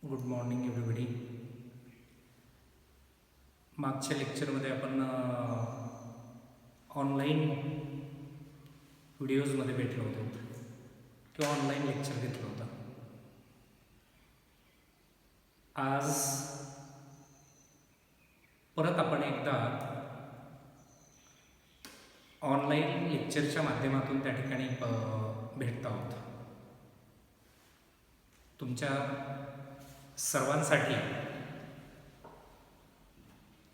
Good morning everybody. मागच्या लेक्चरमध्ये आपण ऑनलाईन व्हिडिओजमध्ये भेटलो होतो किंवा ऑनलाईन लेक्चर घेतलं होतं. आज परत आपण एकदा ऑनलाईन लेक्चरच्या माध्यमातून त्या ठिकाणी भेटत आहोत. तुमच्या सर्वांसाठी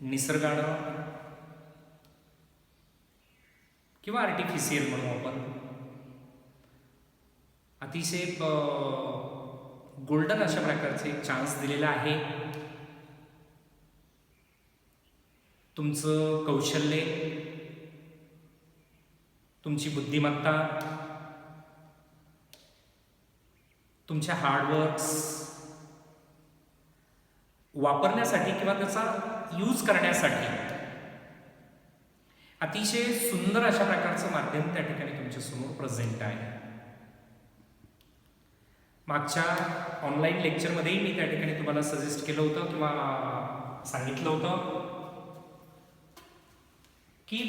निसर्गानं किंवा आर्टिफिशियल म्हणू आपण अतिशय गोल्डन अशा प्रकारचे एक चान्स दिलेला आहे. तुमचं कौशल्य, तुमची बुद्धिमत्ता, तुमच्या हार्डवर्क्स वापरण्यासाठी किंवा त्याचा यूज करण्यासाठी अतिशय सुंदर अशा प्रकारचं माध्यम त्या ठिकाणी तुमच्या समोर प्रेझेंट आहे. मागच्या ऑनलाईन लेक्चरमध्येही मी त्या ठिकाणी तुम्हाला सजेस्ट केलं होतं किंवा सांगितलं होतं की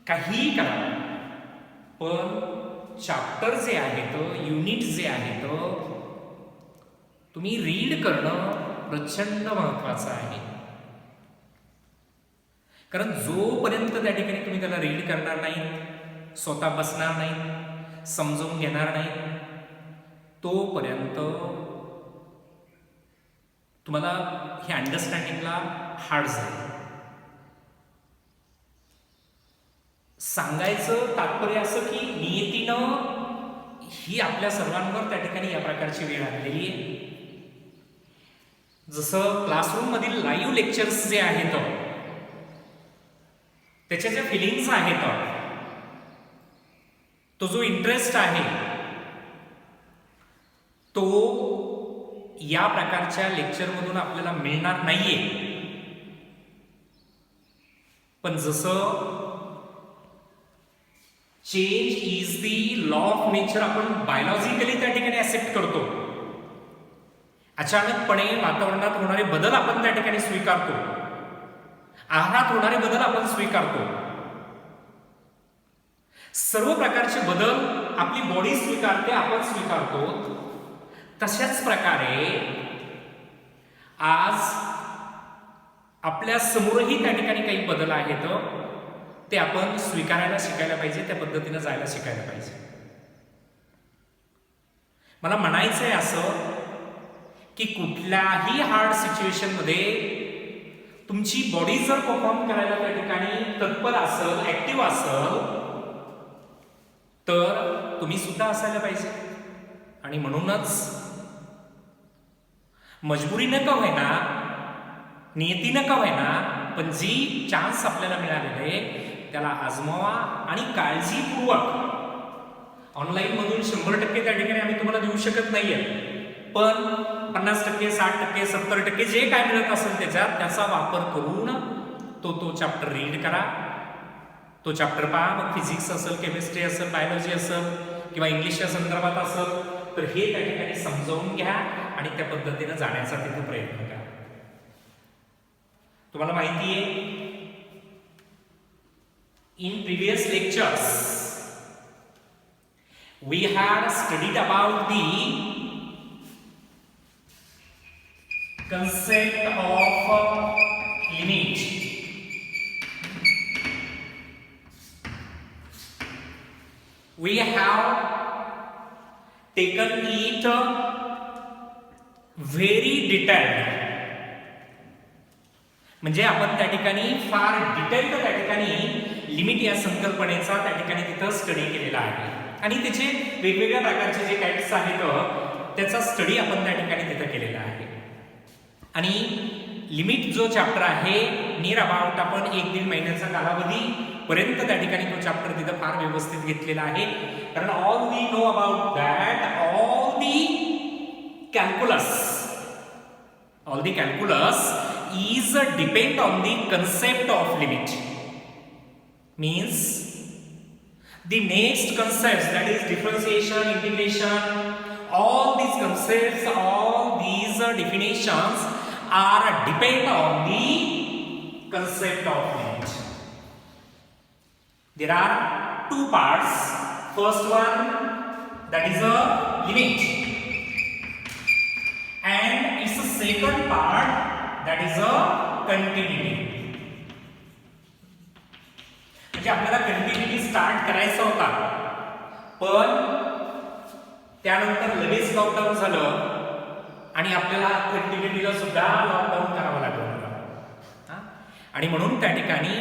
काहीही करा, पण चॅप्टर जे आहेत, युनिट जे आहेत, तुम्ही रीड करणं प्रचंड महत्वाचं आहे. कारण जोपर्यंत त्या ठिकाणी तुम्ही त्याला रीड करणार नाही, स्वतः बसणार नाही, समजून घेणार नाही, तोपर्यंत तुम्हाला हे अंडरस्टँडिंगला हार्ड जाईल. सांगायचं तात्पर्य असं की नियतीनं ही आपल्या सर्वांवर त्या ठिकाणी या प्रकारची वेळ आलेली आहे. जसं क्लासरूम मधील लाईव्ह लेक्चर्स जे आहेत, त्याच्या ज्या फिलिंग्स आहेत, तो जो इंटरेस्ट आहे, तो या प्रकारच्या लेक्चरमधून आपल्याला मिळणार नाहीये. पण जसं change is the law of nature आपण बायोलॉजिकली त्या ठिकाणी ऍक्सेप्ट करतो, अचानकपणे वातावरणात होणारे बदल आपण त्या ठिकाणी स्वीकारतो, आहारात होणारे बदल आपण स्वीकारतो, सर्व प्रकारचे बदल आपली बॉडी स्वीकारते, आपण स्वीकारतो. तशाच प्रकारे आज आपल्या समोरही त्या ठिकाणी काही बदल आहेत, ते आपण स्वीकारायला शिकायला पाहिजे, त्या पद्धतीने जायला शिकायला पाहिजे. मला म्हणायचंय असं की कुठल्याही हार्ड सिच्युएशनमध्ये तुमची बॉडी जर परफॉर्म करायला त्या ठिकाणी तत्पर असेल, ऍक्टिव्ह असेल, तर तुम्ही सुद्धा असायला पाहिजे. आणि म्हणूनच मजबुरीनं का होईना, नियतीनं का होईना, पण जी चान्स आपल्याला मिळालेला आहे त्याला आजमावा आणि काळजीपूर्वक. ऑनलाईन मधून 100% त्या ठिकाणी आम्ही तुम्हाला देऊ शकत नाहीये, पण 50%, 60%, 70% जे काय मिळत असेल त्याचा वापर करून तो चॅप्टर रीड करा, तो चॅप्टर पहा. मग फिजिक्स असेल, केमिस्ट्री असेल, बायोलॉजी असेल किंवा इंग्लिशच्या संदर्भात असेल, तर हे त्या ठिकाणी समजावून घ्या आणि त्या पद्धतीने जाण्याचा तिथे प्रयत्न करा. तुम्हाला माहिती आहे, in previous lectures we had studied about the concept of limit. We have taken it very detailed. म्हणजे आपण त्या ठिकाणी फार डिटेल्ड त्या ठिकाणी लिमिट या संकल्पनेचा त्या ठिकाणी तिथं स्टडी केलेला आहे आणि त्याचे वेगवेगळ्या प्रकारचे जे फॅक्ट्स आहेत त्याचा स्टडी आपण त्या ठिकाणी तिथं केलेला आहे. आणि लिमिट जो चॅप्टर आहे, नियर अबाउट आपण 1-1.5 महिन्याचा कालावधी पर्यंत त्या ठिकाणी तो चॅप्टर तिथं फार व्यवस्थित घेतलेला आहे. कारण all we know about that all the calculus is depend on the concept of limit. Means the next concepts, that is differentiation, integration, all these concepts, all these definitions are depend on the concept of limit. There are two parts. First one, that is a limit, and its second part, that is a continuity. म्हणजे आपल्याला continuity start करायचा होता, पण त्यानंतर लगेच lockdown झालं आणि आपल्याला कंटिन्यूटीला सुद्धा लॉकडाऊन करावं लागलं. आणि म्हणून त्या ठिकाणी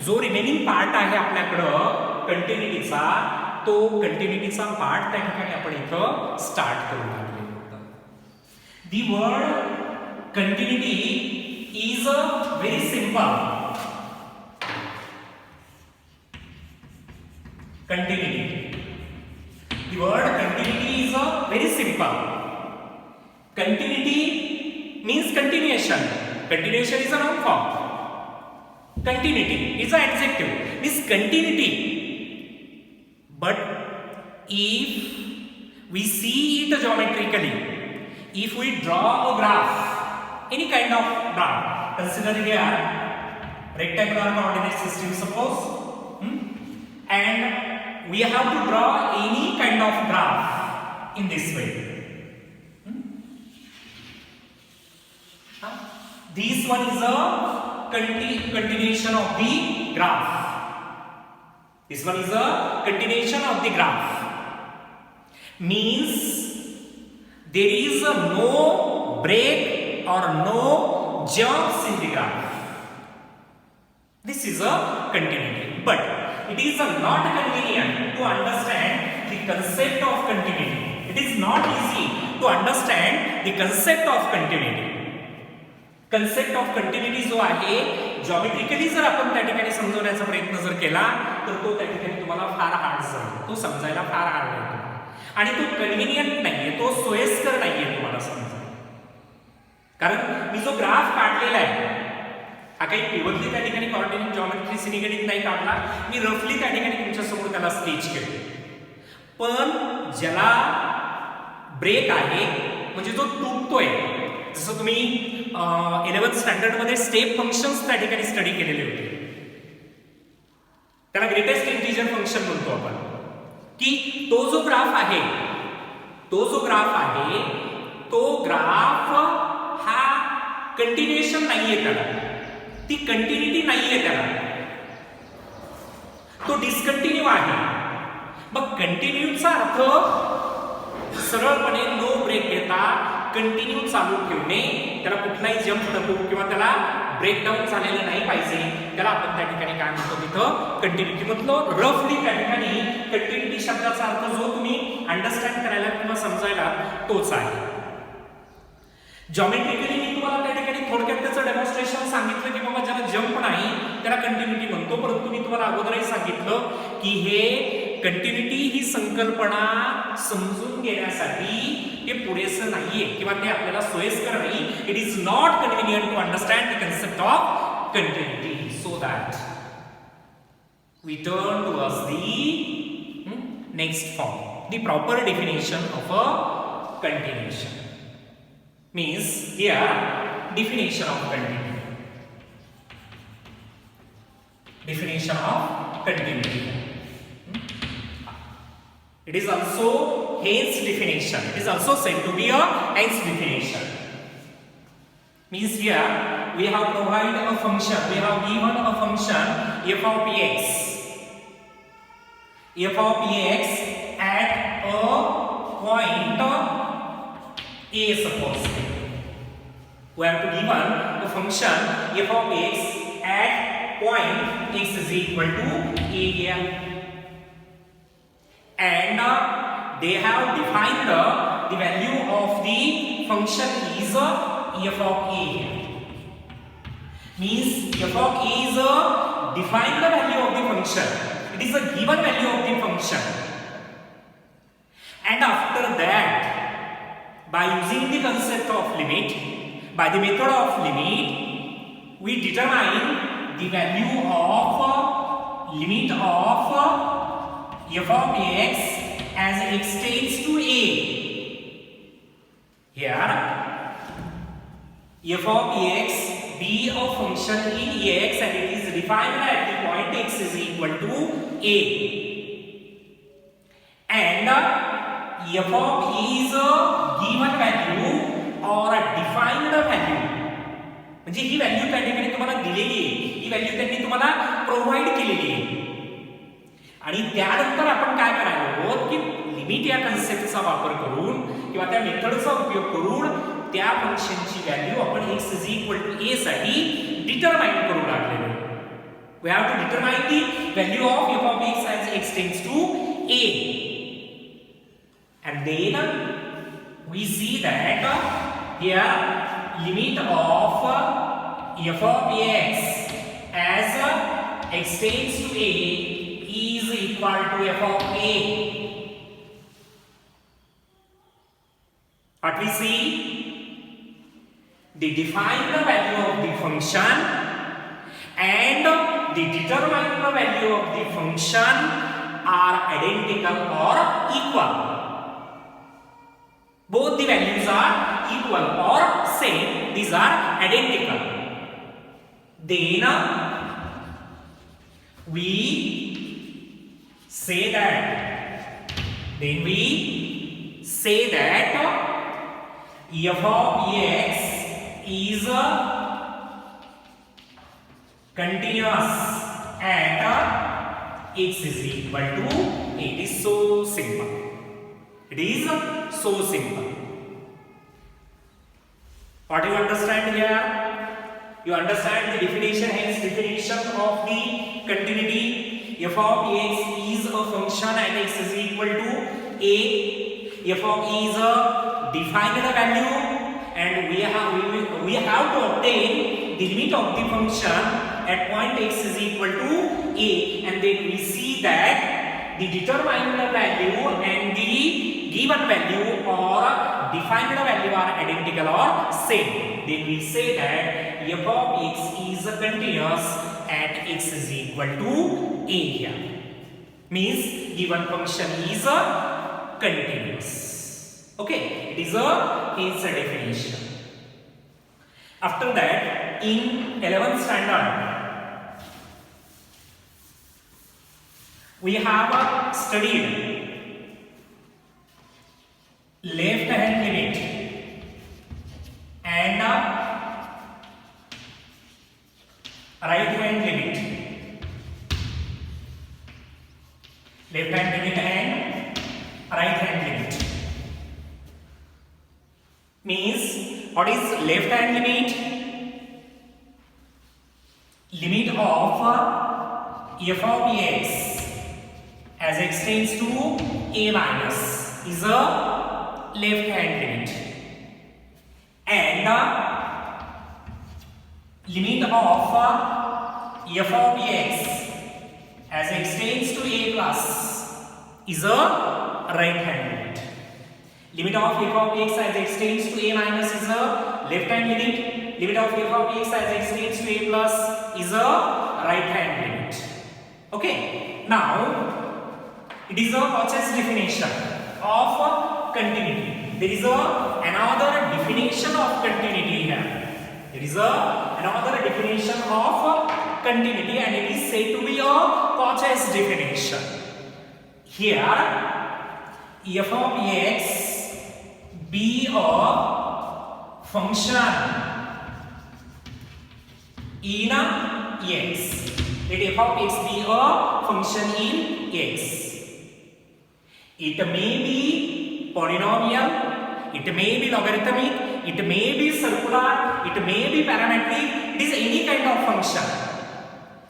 जो रिमेनिंग पार्ट आहे आपल्याकडं कंटिन्यूटीचा, तो कंटिन्यूटीचा पार्ट त्या ठिकाणी आपण इथं स्टार्ट करू लागले होतं. The word continuity is very simple. Continuity. The word continuity is very simple. Continuity means continuation. Continuation is a noun form. Continuity is an adjective. Means continuity. But if we see it geometrically, if we draw a graph, any kind of graph, consider here rectangular coordinate system suppose, and we have to draw any kind of graph in this way. This one is a continuation of the graph. This one is a continuation of the graph. Means there is no break or no jumps in the graph. This is a continuity. But it is not convenient to understand the concept of continuity. It is not easy to understand the concept of continuity. Concept of continuity जो आहे जॉमेट्रिकली जर आपण त्या ठिकाणी समजवण्याचा प्रयत्न जर केला तर तो त्या ठिकाणी तुम्हाला फार हार्ड जाईल, तो समजायला फार हार्ड आहे आणि तो कन्व्हिनियंट नाहीये, तो सोयीस्कर नाहीये तुम्हाला समजायला. कारण मी जो ग्राफ काढलेला आहे हा काही पिवटली त्या ठिकाणी कॉर्डिनेट जॉमेट्रीशी निगडीत नाही काढला, मी रफली त्या ठिकाणी तुमच्या समोर त्याला स्केच केलं. पण ज्याला ब्रेक आहे म्हणजे जो तुटतोय, जसं तुम्ही 11th स्टँडर्ड मध्ये स्टेप फंक्शन्स त्या ठिकाणी स्टडी केलेले होते, त्याला ग्रेटेस्ट इंटिजर फंक्शन म्हणतो आपण, की तो जो ग्राफ आहे तो ग्राफ हा कंटिन्युएशन नाहीये, त्याला ती कंटिन्युटी नाहीये, त्याला तो डिस्कंटिन्यू आहे. मग कंटिन्यूचा अर्थ सरळपणे नो ब्रेक घेता कंटिन्यू चालू ठेवणे, त्याला कुठलाही जंप नको किंवा त्याला ब्रेकडाऊन झालेलं नाही पाहिजे, त्याला आपण त्या ठिकाणी काय म्हणतो तिथं कंटिन्युटी म्हटलं. रफली त्या ठिकाणी कंटिन्युटी शब्दाचा अर्थ जो तुम्ही अंडरस्टँड करायला किंवा समजायला तोच आहे. जॉमेट्रिकली मी तुम्हाला त्या ठिकाणी थोडक्यात त्याचं डेमॉन्स्ट्रेशन सांगितलं की बाबा ज्याला जंप नाही त्याला कंटिन्युटी म्हणतो, परंतु मी तुम्हाला अगोदरही सांगितलं की हे कंटिन्युटी ही संकल्पना समजून घेण्यासाठी हे पुरेसं नाहीये किंवा ते आपल्याला सोयीस्कर नाही. It is not convenient to understand the concept of continuity. So that we turn towards the next form, the proper definition of a continuation. Means here definition of continuity. Definition of continuity. It is also Hence definition. It is also said to be a Hence definition. Means here we have provided a function. We have given a function f of px. F of px at a point a, suppose we have to given the function f of x at point x is equal to a here, and they have defined the value of the function is f of a here. Means f of a is defined the value of the function, it is a given value of the function, and after that by using the concept of limit, by the method of limit, we determine the value of limit of f of x as x tends to a. Here f of ax be a function in ax and it is defined at the point x is equal to a, and f of a is a given value or a defined value, म्हणजे ही value त्या ठिकाणी तुम्हाला दिलेली आहे, ही value त्यांनी तुम्हाला provide केलेली आहे. आणि त्यानंतर आपण काय करायला आहोत की लिमिट या कन्सेप्टचा वापर करून किंवा त्या मेथडचा उपयोग करून त्या फंक्शनची व्हॅल्यू आपण x is equal to a साठी डिटरमाइन करू लागलेलो. We have to determine the value of f of x as x tends to a, and then we see that here limit of f of x as x tends to a is equal to f of a. What we see, the defined value of the function and the determined value of the function are identical or equal. Both the values are equal or same, these are identical. Then we say that f of x is continuous at x is equal to a. It is so simple. It is so simple. What do you understand here? You understand the definition, hence definition of the continuity. F of x is a function at x is equal to a. F of e is a defined value, and we have to obtain the limit of the function at point x is equal to a, and then we see that the determined value and the given value or defined value are identical or same. Then we say that f of x is continuous at x is equal to a here. Means given function is continuous. Okay, it is its definition. After that, in 11th standard, we have studied left hand limit and right hand limit. Left hand limit and right hand limit. Means what is left hand limit? Limit of f of x as x tends to a minus is a left hand limit, and limit of f of x as x tends to a plus is a right hand limit. Limit of f of x as x tends to a minus is a left hand limit. Limit of f of x as x tends to a plus is a right hand limit. Okay. Now it is a Cauchy's definition of continuity. There is another definition of continuity here. There is another definition of continuity, and it is said to be a Cauchy's definition. Here, f of x be a function in x. Let f of x be a function in x. It may be polynomial, it may be logarithmic, it may be circular, it may be parametric. It is any kind of function.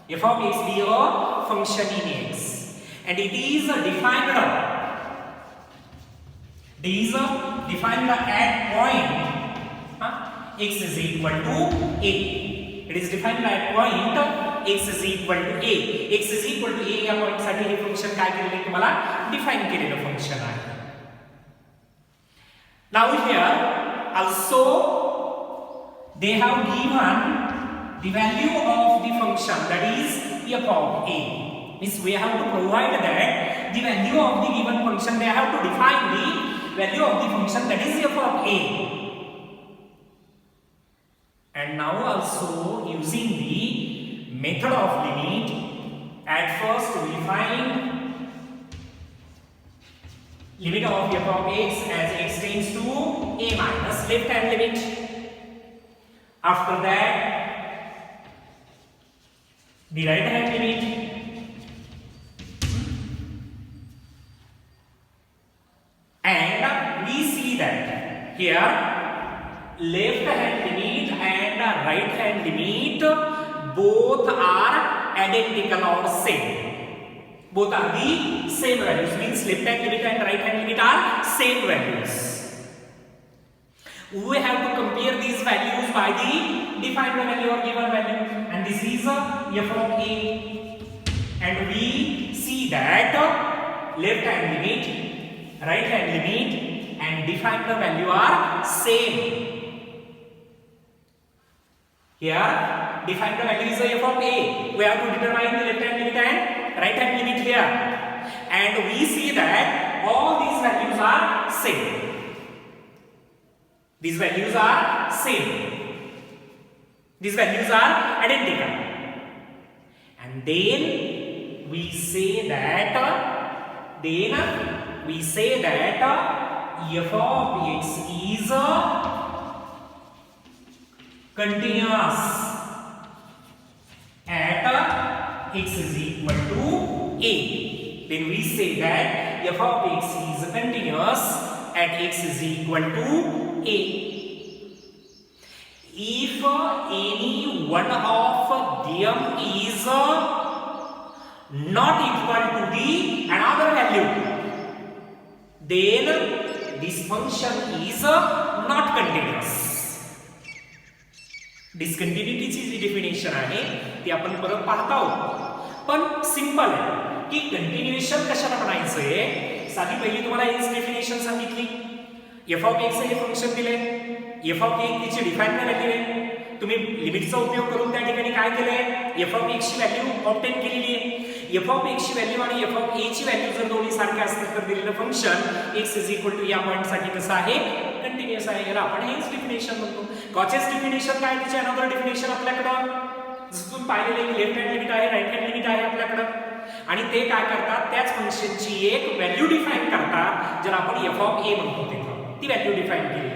F of x be a function in x, and it is defined at point x is equal to a. It is defined at point x is equal to a. X is equal to a या point साठी हे function काय केलेले तुम्हाला define केलेलं function आहे. Now here also they have given the value of the function, that is f of a. Means we have to provide that the value of the given function, they have to define the value of the function, that is f of a. and now also using the method of limit, at first we find limit of f of x as x tends to a minus left hand limit. After that, the right hand limit, and we see that here left hand limit and right hand limit both are identical or same. Both are the same values, means left hand limit and right hand limit are same values. We have to compare these values by the defined value or given value, and this is f of a, and we see that left hand limit, right hand limit and defined value are same. Here defined value is f of a, we have to determine the left hand limit and right hand limit here, and we see that all these values are same. These values are same. These values are identical. And then we say that f of x is continuous at x is equal to a. Then we say that f of x is continuous at x is equal to a. If any one of them is not equal to the another value, then this function is not continuous. डिस्कंटिन्युटीची जी definition आहे ती आपण परत पाहत आहोत, पण simple आहे की कंटिन्युएशन कशाला म्हणायचंय. साधी पहिली तुम्हाला हेच डेफिनेशन सांगितली. f of x हे फंक्शन दिले, f of a तिची डिफाईन व्हॅल्यू आहे. तुम्ही लिमिटचा उपयोग करून त्या ठिकाणी काय केलंय, f of x ची व्हॅल्यू ऑब्टेन केलेली आहे. f of x ची व्हॅल्यू आणि f of a ची व्हॅल्यू जर दोन्ही सारखे असतील तर दिलेलं function x is equal to या पॉइंट साठी कसं आहे, कंटिन्युअस आहे. याला आपण हेच डेफिनेशन म्हणतो. कॉचेस डेफिनेशन काय, तिचे अनदर डेफिनेशन आपल्याकडे जसं तुम्ही पाहिलेलं लेफ्ट हँड लिमिट आहे, राईट हँड लिमिट आहे आपल्याकडे, आणि ते काय करतात त्याच फंक्शनची एक व्हॅल्यू डिफाईन करतात ज्याला आपण f of a म्हणतो. तिथं ती व्हॅल्यू डिफाईन केली.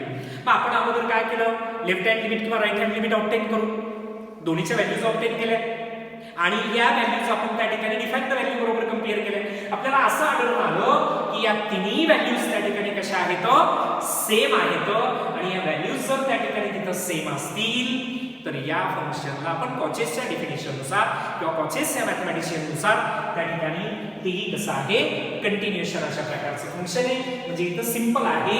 मग आपण अगोदर काय केलं, लेफ्ट हँड लिमिट किंवा राईट हँड लिमिट ऑब्टेन करू, दोन्हीच्या व्हॅल्यूज ऑब्टेन केल्या आणि या व्हॅल्यूज आपण त्या ठिकाणी डिफाईन्ड व्हॅल्यू बरोबर कंपेअर केल्या. आपल्याला असं आढळून आलं की या तिन्ही व्हॅल्यूज त्या ठिकाणी कशा आहेत, सेम आहेत, आणि या व्हॅल्यूज जर त्या ठिकाणी तिथं सेम असतील तर या फंक्शनला आपण कॉचेसच्या डेफिनेशननुसार किंवा कॉचेसच्या मॅथमॅटिशियननुसार त्या ठिकाणी तेही कसं आहे, कंटिन्युएशन अशा प्रकारचं फंक्शन आहे. म्हणजे इथं सिंपल आहे,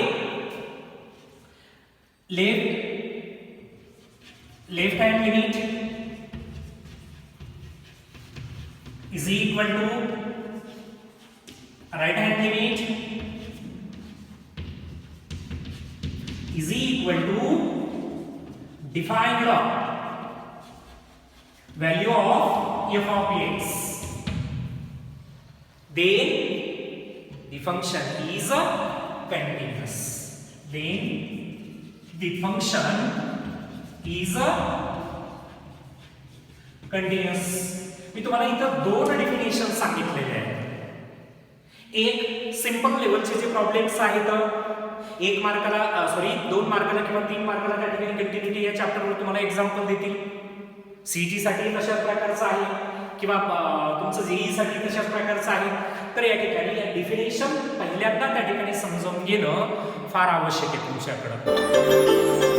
left hand limit is equal to right hand limit is equal to defined value of f of x. Then the function is continuous. Then the function is continuous. मी तुम्हाला इथं दोन definition सांगितलेले आहेत. एक सिंपल लेवलचे जे problems आहेत, 1 मार्काला दोन मार्काला किंवा 3 मार्काला त्या ठिकाणी कंटिन्युटी या चॅप्टरवर तुम्हाला एक्झाम्पल देतील. सीईटी साठी तशाच प्रकारचं आहे किंवा तुमचं जेईई साठी तशाच प्रकारचं आहे. तर या ठिकाणी या डेफिनेशन पहिल्यांदा त्या ठिकाणी समजावून घेणं फार आवश्यक आहे तुमच्याकडे.